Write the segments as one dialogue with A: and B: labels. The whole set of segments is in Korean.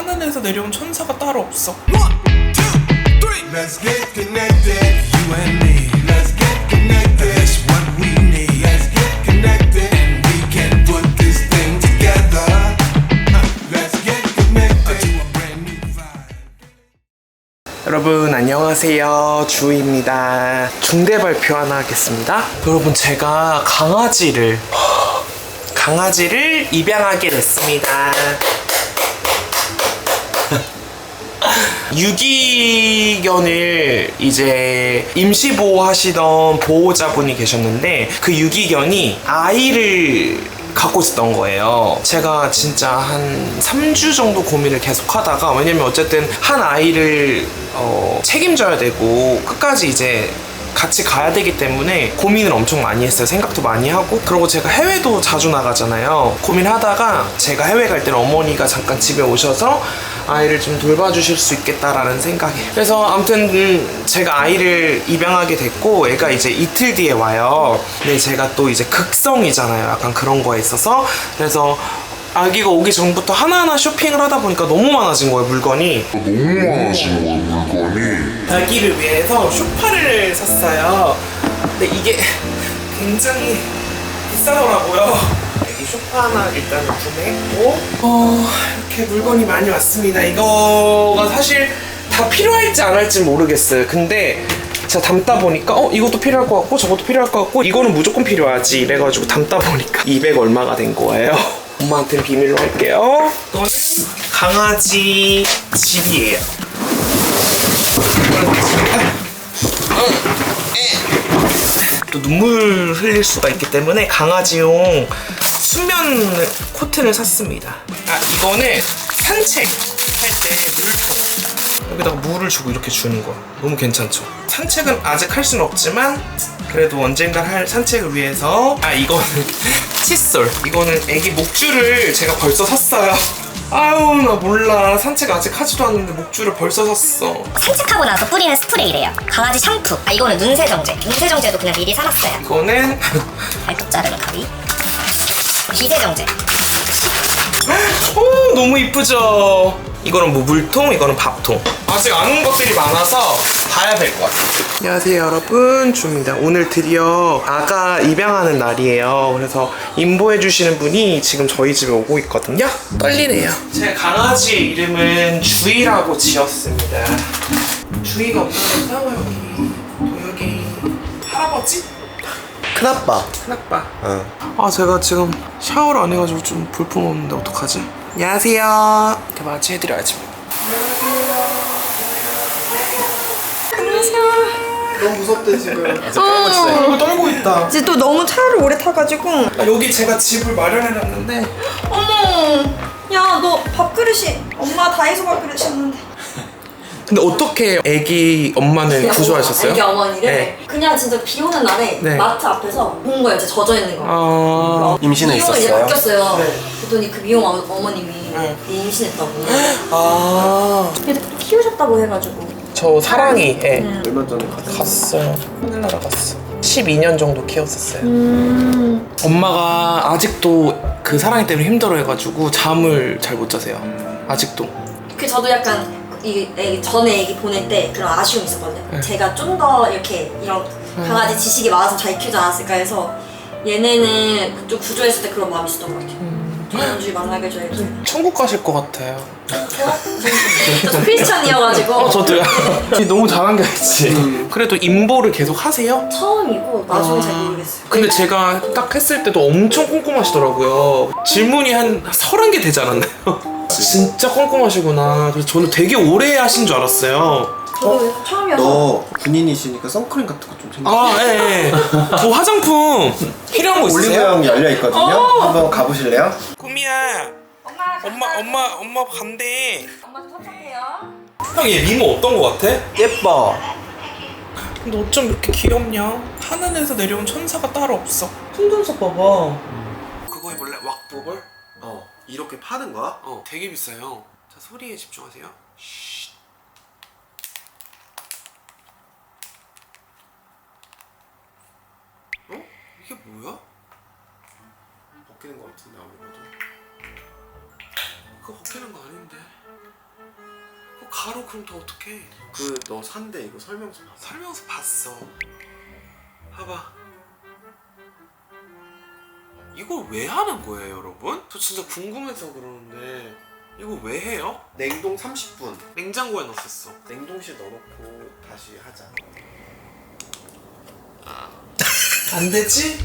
A: 하늘에서 내려온 천사가 따로 없어.
B: Let's get connected, you and me. Let's get connected, that's what we need. Let's get connected, and we can put this thing together. Let's get connected to a brand new vibe.
A: 여러분 안녕하세요, 주희입니다. 중대 발표 하나 하겠습니다. 여러분, 제가 강아지를 입양하게 됐습니다. 유기견을 이제 임시보호하시던 보호자분이 계셨는데, 그 유기견이 아이를 갖고 있었던 거예요. 제가 진짜 한 3주 정도 고민을 계속 하다가, 왜냐면 어쨌든 한 아이를 책임져야 되고 끝까지 이제 같이 가야 되기 때문에 고민을 엄청 많이 했어요. 생각도 많이 하고. 그리고 제가 해외도 자주 나가잖아요. 고민하다가 제가 해외 갈 때는 어머니가 잠깐 집에 오셔서 아이를 좀 돌봐주실 수 있겠다라는 생각에, 그래서 아무튼 제가 아이를 입양하게 됐고, 애가 이제 이틀 뒤에 와요. 근데 제가 또 이제 극성이잖아요. 약간 그런 거에 있어서. 그래서 아기가 오기 전부터 하나하나 쇼핑을 하다 보니까 너무 많아진 거예요, 물건이. 아기를 위해서 쇼파를 샀어요. 근데 이게 굉장히 비싸더라고요. 이 쇼파 하나 일단 구매했고, 이렇게 물건이 많이 왔습니다. 이거가 사실 다 필요할지 안 할지 모르겠어요. 근데 제가 담다 보니까 이것도 필요할 것 같고 저것도 필요할 것 같고 이거는 무조건 필요하지 이래가지고 담다 보니까 200 얼마가 된 거예요. 엄마한테는 비밀로 할게요. 이거는 강아지 집이에요. 또 눈물 흘릴 수가 있기 때문에 강아지용 수면 코트를 샀습니다. 이거는 산책할 때 물통, 여기다가 물을 주고 이렇게 주는 거 너무 괜찮죠? 산책은 아직 할 수는 없지만 그래도 언젠가 할 산책을 위해서. 이거는 칫솔. 이거는 애기 목줄을 제가 벌써 샀어요. 아유, 나 몰라. 산책 아직 하지도 않는데 목줄을 벌써 샀어.
C: 산책하고 나서 뿌리는 스프레이래요. 강아지 샴푸. 이거는 눈세정제. 눈세정제도 그냥 미리 사놨어요.
A: 이거는
C: 발톱 자르는 가위. 비세정제.
A: 오, 너무 이쁘죠? 이거는 뭐 물통, 이거는 밥통. 아직 아는 것들이 많아서 봐야 될 것 같아요. 안녕하세요, 여러분. 주입니다. 오늘 드디어 아가 입양하는 날이에요. 그래서 임보해주시는 분이 지금 저희 집에 오고 있거든요. 떨리네요. 제 강아지 이름은 주희라고 지었습니다. 주희가 없어서 여기 할아버지?
D: 큰아빠.
A: 큰아빠. 제가 지금 샤워를 안 해가지고 좀 볼품 없는데 어떡하지? 안녕하세요. 이렇게 맞이해드려야지.
C: 안녕하세요.
D: 너무 무섭대 지금.
A: 이거 떨고 있다.
C: 이제 또 너무 차를 오래 타가지고.
A: 여기 제가 집을 마련해놨는데.
C: 어머. 야, 너 밥그릇이 엄마 다이소 밥그릇이었는데.
A: 근데 어떻게 애기 엄마는 구조하셨어요?
E: 애기 어머니를
A: 네.
E: 그냥 진짜 비 오는 날에
A: 네.
E: 마트 앞에서 본 거예요. 진짜 젖어 있는 거.
D: 임신해
E: 미용을 이제
D: 있었어요?
E: 바뀌었어요.
A: 네.
E: 그랬더니 그 미용 어머님이
A: 네.
E: 임신했다고.
A: 근데
E: 키우셨다고 해가지고.
A: 저 사랑이
D: 얼마 전에
A: 갔어요. 하늘나라 갔어. 12년 정도 키웠었어요. 엄마가 아직도 그 사랑이 때문에 힘들어해가지고 잠을 잘 못 자세요. 아직도.
E: 그 저도 약간 전에 애기 보낼 때 그런 아쉬움이 있었거든요.
A: 네.
E: 제가 좀 더 이렇게 이런 강아지 지식이 많아서 잘 키우지 않았을까 해서 얘네는 좀 구조했을 때 그런 마음이 있었던 것 같아요. 자연주의 만나게 줘야지.
A: 천국 가실 것 같아요.
E: 저 크리스찬이어가지고.
A: 저도요. 너무 잘한 게 있지. 그래도 임보를 계속 하세요?
E: 처음이고 나중에 잘 모르겠어요.
A: 근데 제가 딱 했을 때도 엄청 꼼꼼하시더라고요. 질문이 한 30개 되지 않았나요? 진짜 꼼꼼하시구나. 그래서 저는 되게 오래 하신 줄 알았어요.
E: 저도 처음이어서.
D: 너 군인이시니까 선크림 같은 거 좀 챙겨.
A: 예. 저 화장품 필요한 거 있으세요?
D: 올리브영 열려 있거든요. 한번 가보실래요?
A: 꾸미야. 엄마 간대.
E: 엄마 좀 섭섭해요.
A: 형, 얘 미모 어떤 거 같아?
D: 예뻐.
A: 근데 어쩜 이렇게 귀엽냐? 하늘에서 내려온 천사가 따로 없어. 풍선석 봐봐. 그거 해볼래? 왁보벌?
D: 이렇게 파는 거야?
A: 되게 비싸요. 자, 소리에 집중하세요. 쉿. 이게 뭐야?
D: 벗기는 거 같은데 아무래도.
A: 그거 벗기는 거 아닌데. 가로 그럼 더 어떡해.
D: 그 너 산대 이거 설명서 봤어?
A: 설명서 봤어. 봐봐. 이걸 왜 하는 거예요, 여러분? 저 진짜 궁금해서 그러는데 이거 왜 해요?
D: 냉동 30분
A: 냉장고에 넣었었어.
D: 냉동실에 넣어놓고 다시 하자.
A: 안 되지?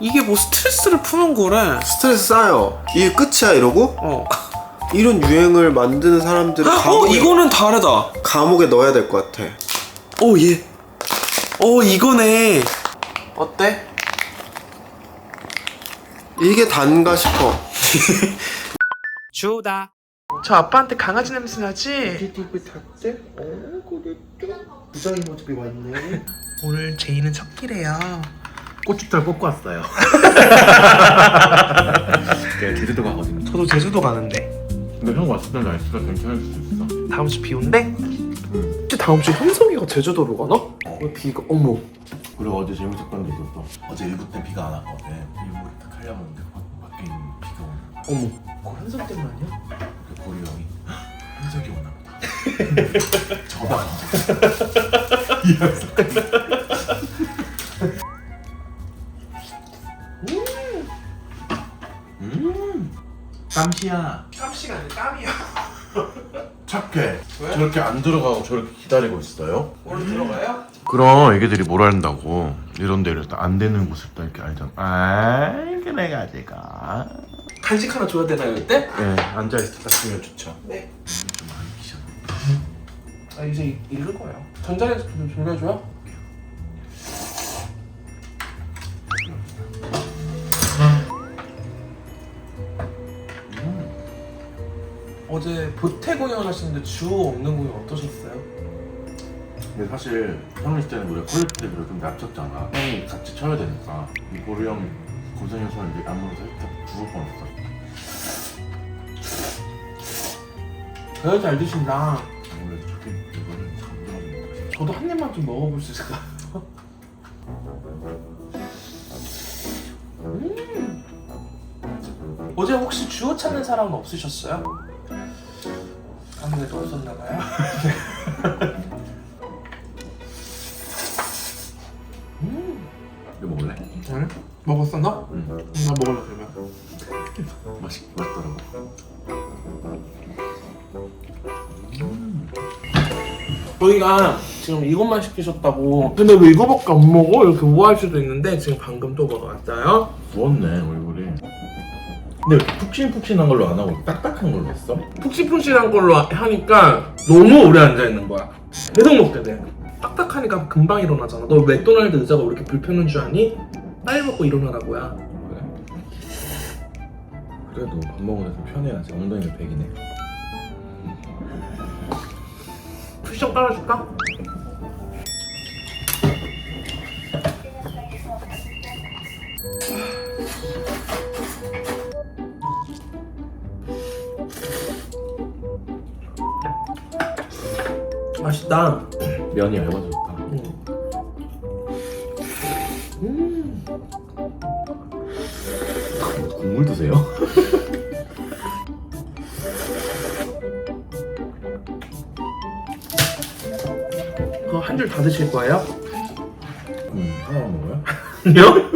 A: 이게 뭐 스트레스를 푸는 거래.
D: 스트레스 쌓여. 이게 끝이야 이러고?
A: 어.
D: 이런 유행을 만드는 사람들을
A: 이거는 다르다.
D: 감옥에 넣어야 될 것 같아.
A: 얘. 이거네. 어때?
D: 이게 단가 싶어.
A: 주다. 저 아빠한테 강아지 냄새 나지?
D: TV 탔대? 그랬죠? 부장이 모습이 왔네.
A: 오늘 제이는 첫 끼래요.
F: 고춧달 꽂고 왔어요. 내가 제주도 가거든요.
A: 저도 제주도 가는데
F: 근데 형 왔을 때 날씨가 괜찮을 수도 있어.
A: 다음 주 비 온대? 혹시 다음 주 현석이가 제주도로 가나? 왜 비가 어머.
F: 그리고 어제 재밌었던 게 있었어. 어제 1부 때 비가 안 왔거든. 1부를 딱 하려면 내가 밖에 있는 비가 오는 거야.
A: 어머. 그거 현석 때문 아니야?
F: 그 고리 형이 현석이 오나 보다. 저봐. 깜시야.
A: 깜시가 아니라 깜이야.
F: 착해. 저렇게 안 들어가고 저렇게 기다리고 있어요?
A: 오늘 들어가요?
F: 그럼 애기들이 뭘 한다고 이런 데를 안 되는 곳을 딱 이렇게 알잖아. 그래가지고
A: 간식 하나 줘야 되나요 이때?
F: 네 앉아있을 때 주면 좋죠.
A: 네.
F: 좀 많이 기셔.
A: 이제 읽을 거예요. 전자레인지 좀 돌려줘요? 어제 보태 공연 하시는데 주호 없는 공연 어떠셨어요?
F: 근데 사실 형 있을 때는 우리가 퀄리티를 좀 낮췄잖아. 형이 같이 쳐야 되니까 이 고리 형 고생해서 이제 안무에서 살짝 죽을 뻔했어.
A: 되게 잘 드신다.
F: 아무래도 저게 이거는 감정이
A: 저도 한 입만 좀 먹어볼 수 있을까요? 어제 혹시 주호 찾는 사람은 없으셨어요? 아무래도 없었나봐요.
F: 이거 먹을래?
A: 응? 먹었어 너?
F: 응.
A: 나 먹을래 그러면.
F: 맛있더라고.
A: 저희가 지금 이것만 시키셨다고 근데 왜 이거밖에 안 먹어? 이렇게 우아할 수도 있는데 지금 방금 또 먹어왔어요.
F: 부었네 얼굴이. 근데 푹신푹신한 걸로 안 하고 딱딱한 걸로 했어?
A: 푹신푹신한 걸로 하니까 너무 오래 앉아있는 거야. 계속 먹게 돼. 딱딱하니까 금방 일어나잖아. 너 맥도날드 의자가 왜 이렇게 불편한 줄 아니? 빨리 먹고 일어나라고야.
F: 그래? 그래도 밥 먹으면서 편해야지. 엉덩이는 백이네.
A: 쿠션 깔아줄까? 맛있다.
F: 면이 얇아서 좋다. 국물 드세요?
A: 그거 한 줄 다 드실 거예요?
F: 하나만 먹어요?
A: 아니요?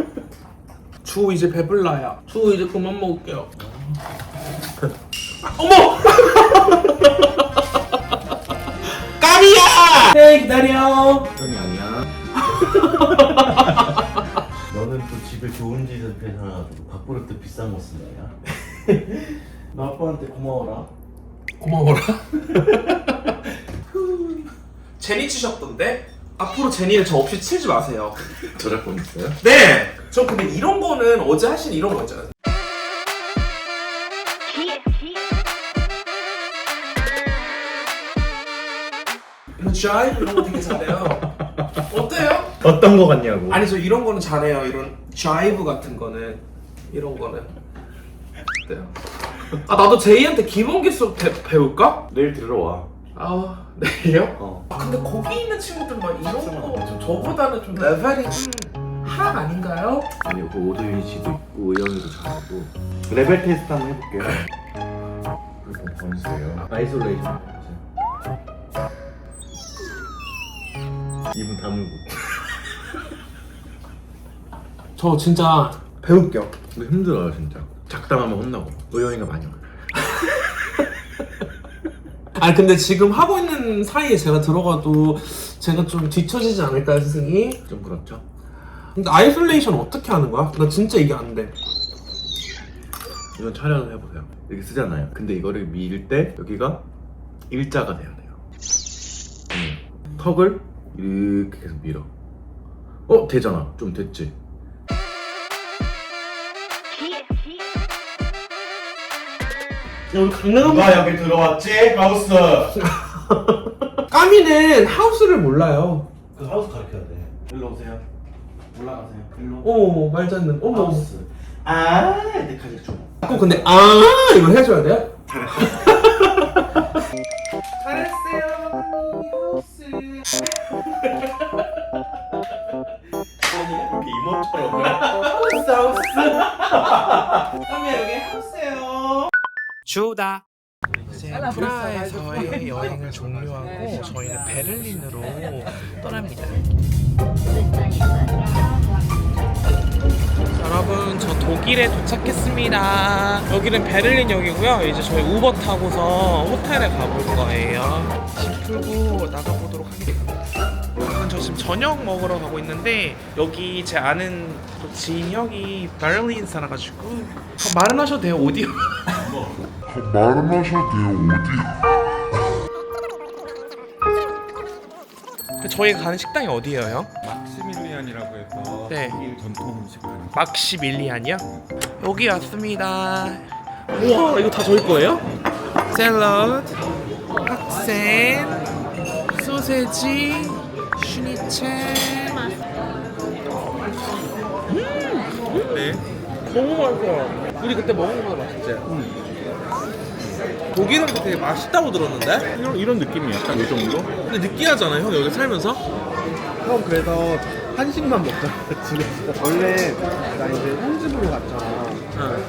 A: 주호 이제 배불러요. 주호 이제 그만 먹을게요. 어머! 까비야! 네 기다려.
F: 형이 아니야.
G: 너는 또 집에 좋은 짓을 해놔가지고 밥 부를 때 비싼 거 쓰냐? 너 아빠한테 고마워라.
A: 고마워라. 제니 치셨던데? 앞으로 제니를 저 없이 치지 마세요.
F: 저작권 있어요?
A: 네! 저 근데 이런 거는 어제 하신 이런 거 있잖아요. 이런 자이브 이런 거 되게 잘해요. 어때요?
F: 어떤 거 같냐고.
A: 아니 저 이런 거는 잘해요. 이런 자이브 같은 거는 이런 거는 어때요? 아 나도 제이한테 기본 기술 배울까?
F: 내일 들어와.
A: 아 내일요?
F: 어.
A: 아 근데 거기 있는 친구들 막 이런 거 좀 저보다는 좀 레벨이 좀 하락 아닌가요?
F: 아니 그 오도윤 씨도 있고 의영이도 잘하고. 레벨 테스트 한번 해볼게요. 그리고 번스예요.
G: 아이솔레이션. 입은 다물고.
A: 저 진짜 배울게요.
F: 근데 힘들어요 진짜. 작당하면 혼나고 의연이가 많이 와요.
A: 아니 근데 지금 하고 있는 사이에 제가 들어가도 제가 좀 뒤처지지 않을까요, 스승이?
F: 좀 그렇죠?
A: 근데 아이솔레이션 어떻게 하는 거야? 나 진짜 이게 안 돼.
F: 이건 촬영을 해보세요. 이렇게 쓰잖아요. 근데 이거를 밀 때 여기가 일자가 돼야 돼요. 턱을 이렇게 계속 밀어. 되잖아. 좀 됐지?
A: 여기 강릉
G: 누가 여기 들어왔지? 하우스.
A: 까미는 하우스를 몰라요.
G: 그 하우스 가르쳐야 돼. 일로 오세요. 올라가세요. 일로.
A: 어머 말도 안 돼. 어머.
G: 하우스. 아, 이제 가질 좀.
A: 꼭 근데 이거 해줘야 돼요? 잘했어요. 하우스.
G: 이렇게 이모처럼.
A: 하우스. 까미 여기 하우스예요. 주다. 이제 프라하에서의 여행을 종료하고 저희는 베를린으로 떠납니다. 여러분 저 독일에 도착했습니다. 여기는 베를린역이고요. 이제 저희 우버 타고서 호텔에 가볼 거예요. 짐 풀고 나가보도록 하겠습니다. 여러분 저 지금 저녁 먹으러 가고 있는데 여기 제 아는 또 지인 형이 베를린 살아가지고 말은 하셔도 돼요. 오디오
H: 말은 하셔도 돼요. 어디?
A: 저희가 가는 식당이 어디예요, 형?
I: 막시밀리안이라고 해서
A: 네.
I: 독일 전통 음식 하는
A: 막시밀리안이요? 여기 왔습니다. 우와 이거 다 저희 거예요? 샐러드, 학생, 소세지, 슈니첼.
I: 네.
A: 너무 맛있어요. 우리 그때 먹은 거보다 맛있지? 독일은 되게 맛있다고 들었는데?
I: 이런 느낌이 약간 이 정도?
A: 근데 느끼하잖아요, 형 여기 살면서?
D: 형 그래서 한식만 먹잖아 집에서. 원래 나 이제 형 집으로 갔잖아.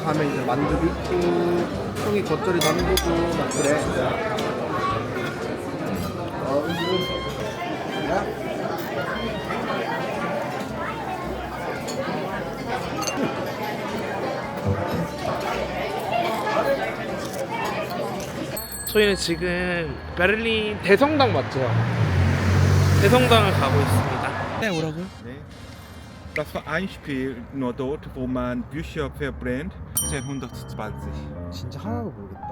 D: 가면 이제 만두도 있고 형이 겉절이 담그고 막 그래.
A: 저희는 지금 베를린 대성당 맞죠? 대성당을 가고 있습니다. 네, 뭐라고요?
I: 네. Das war ein Spiel nur dort, wo man Bücher verbrennt. 1920.
D: 진짜 하나도 모르겠다.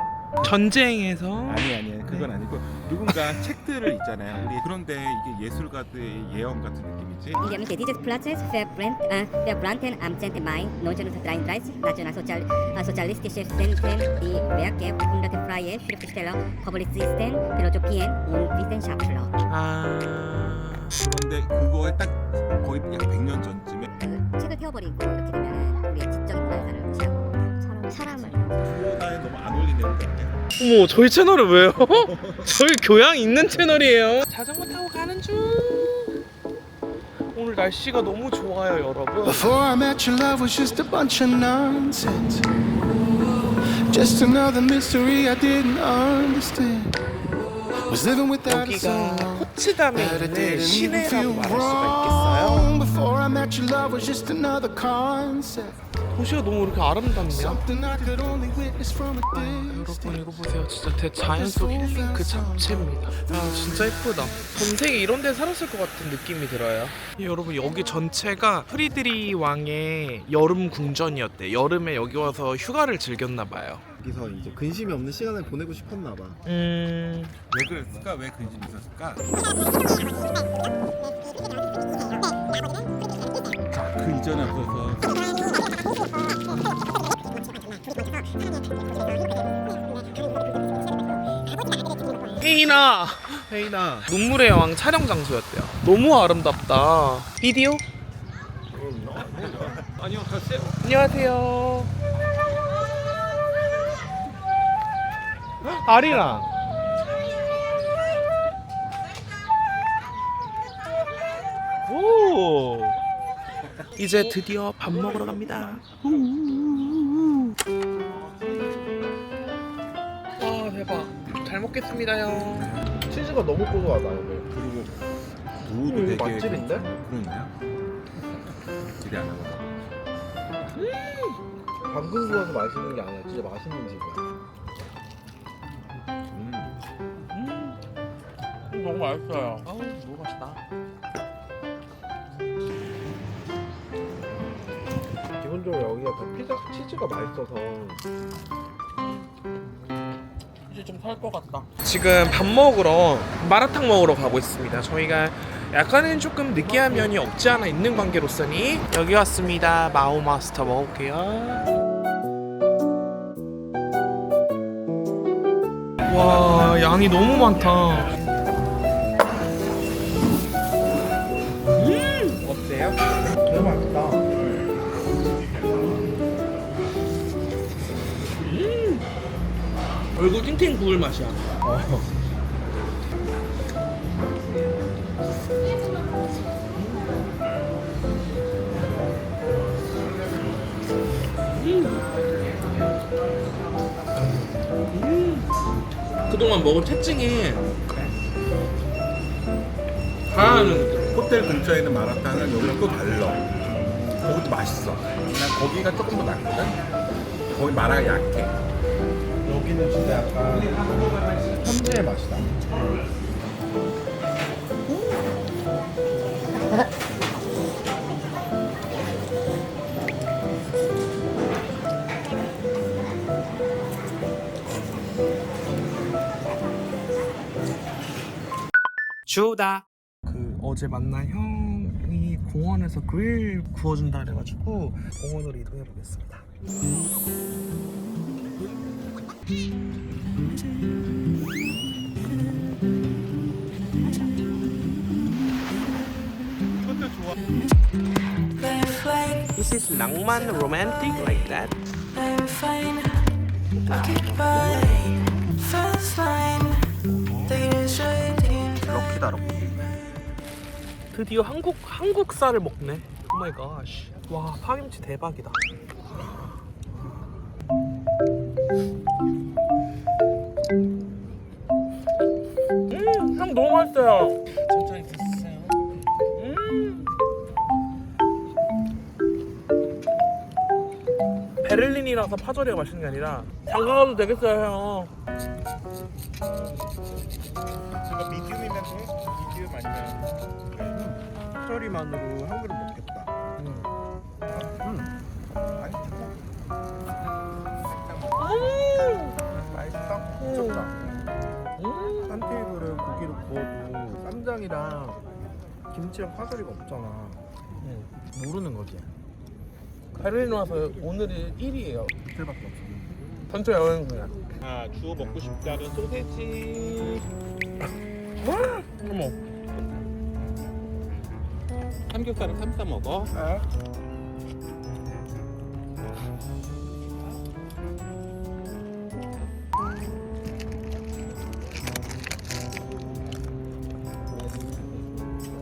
A: 전쟁에서
I: 아니 그건 아니고 누군가 책들을 있잖아요. 우리 그런데 이게 예술가들의 예언 같은 느낌이지.
J: In der Mitte dieses Platzes verbrannten am 10. Mai 1933 nationalsozialistische Studenten die Werke von hunderten freie Schriftsteller, Publizisten, Philosophien und Wissenschaftler.
I: 그런데 그거에 딱 거의 약 100년 전쯤에
J: 그 책을 태워버리고 이렇게 되면 우리의 지적인 문화를 무시하고 사람을
I: 코로나에 너무 안 어울리는 거 아니야?
A: 어머 저희 채널은 왜요? 저희 교양 있는 채널이에요. 자전거 타고 가는 중. 오늘 날씨가 너무 좋아요 여러분.
B: Before I met your love was just a bunch of nonsense. Just another mystery I didn't understand. Was living without a
A: 여기가
B: soul.
A: 포츠담에
B: But
A: 있는
B: it didn't even
A: 시내라고
B: feel
A: 말할 수가
B: wrong. Before I met your love was just another concept.
A: 있겠어요. 도시가 너무 이렇게 아름답네요.
B: Something I could only witness from a
A: 여러분
B: distance.
A: 이거 보세요. 진짜 대자연 속 힐링 그 자체입니다. 아 진짜 예쁘다. 전 세계 이런 데 살았을 것 같은 느낌이 들어요. 여러분 여기 전체가 프리드리 왕의 여름 궁전이었대. 여름에 여기 와서 휴가를 즐겼나 봐요.
D: 여기서 이제 근심이 없는 시간을 보내고 싶었나 봐.
I: 왜 그랬을까? 왜 근심이 있었을까? 그 이전에 없어서
A: 혜인아 눈물의 여왕 촬영 장소였대요. 너무 아름답다. 비디오?
I: 안녕하세요.
A: 안녕하세요. 아리랑 오 이제 드디어 밥 먹으러 갑니다. 와
D: 먹겠습니다요. 치즈가 너무 고소하다 여기.
I: 그리고 무도
D: 이거
I: 되게
D: 맛집인데?
I: 그렇네요. 기대 안 하고.
D: 방금 구워서 맛있는 게 아니라 진짜 맛있는 집이야.
A: 너무 맛있어요. 아우 너무 맛있다.
D: 기본적으로 여기가 더 피자 치즈가 맛있어서.
A: 이제 좀 살 것 같다. 지금 밥 먹으러 마라탕 먹으러 가고 있습니다. 저희가 약간은 조금 느끼한 면이 없지 않아 있는 관계로서니 여기 왔습니다. 마오마스터 먹을게요. 와 양이 너무 많다. 어때요?
D: 되게 맛있다.
A: 얼굴 팅팅 부을 맛이야. 그동안 먹은 특징이 하나는
I: 호텔 근처에 있는 마라탕은 여기랑 또 달라. 거기도 맛있어. 난 거기가 조금 더 낫거든. 거기 마라가 약해.
D: 여기는 진짜 약간 현지의 맛이다.
A: 주다. 그 어제 만난 형이 공원에서 그릴 구워준다 그래가지고 공원으로 이동해 보겠습니다. This is 낭만 romantic like that. 럭키다 럭키. 드디어 한국 쌀을 먹네. 오 마이 갓. 와 파김치 대박이다. 향 너무 맛있어요. 천천히 드세요. 베를린이라서 파절이가 맛있는 게 아니라 장가가도 되겠어요 형.
I: 제가 미디움이면 돼? 미디움 아니면
D: 파절이만으로 한 그릇 먹겠다. 맛있어? 미쳤다. 한 테이블을 고기를 구워도 쌈장이랑 김치랑 파절이가 없잖아. 모르는 거지.
A: 베를린 와서 오늘이 1위에요.
D: 이틀밖에 없어.
A: 전체 여행 그냥.
I: 아 주워 먹고 싶다는 소세지.
A: 어머.
I: 삼겹살을 삶싸 먹어.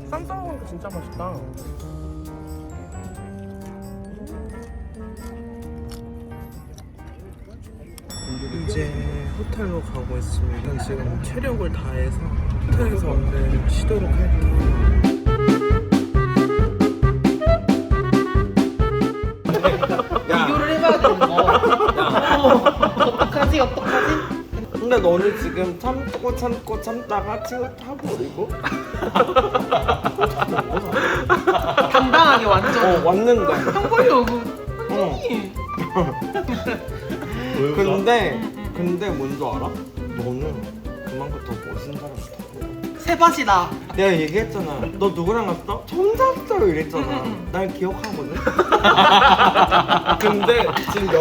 A: 쌈 싸먹으니까 진짜 맛있다. 이제 호텔로 가고 있습니다. 지금 체력을 다해서 호텔에서 얼른 쉬도록 할게요.
K: 비교를 해봐야 되는 거. 어떡하지? 근데 너는 지금 참고 참다가 지금 타버리고
L: 당당하게 완전
K: 왔는데
L: 형벌이 오고 완전히
K: 근데 뭔지 알아? 너는 그만큼 더 멋진 사람 같아.
L: 새밭이다.
K: 내가 얘기했잖아. 너 누구랑 갔어? 저 혼자 왔어요 이랬잖아. 날 기억하거든. 근데 지금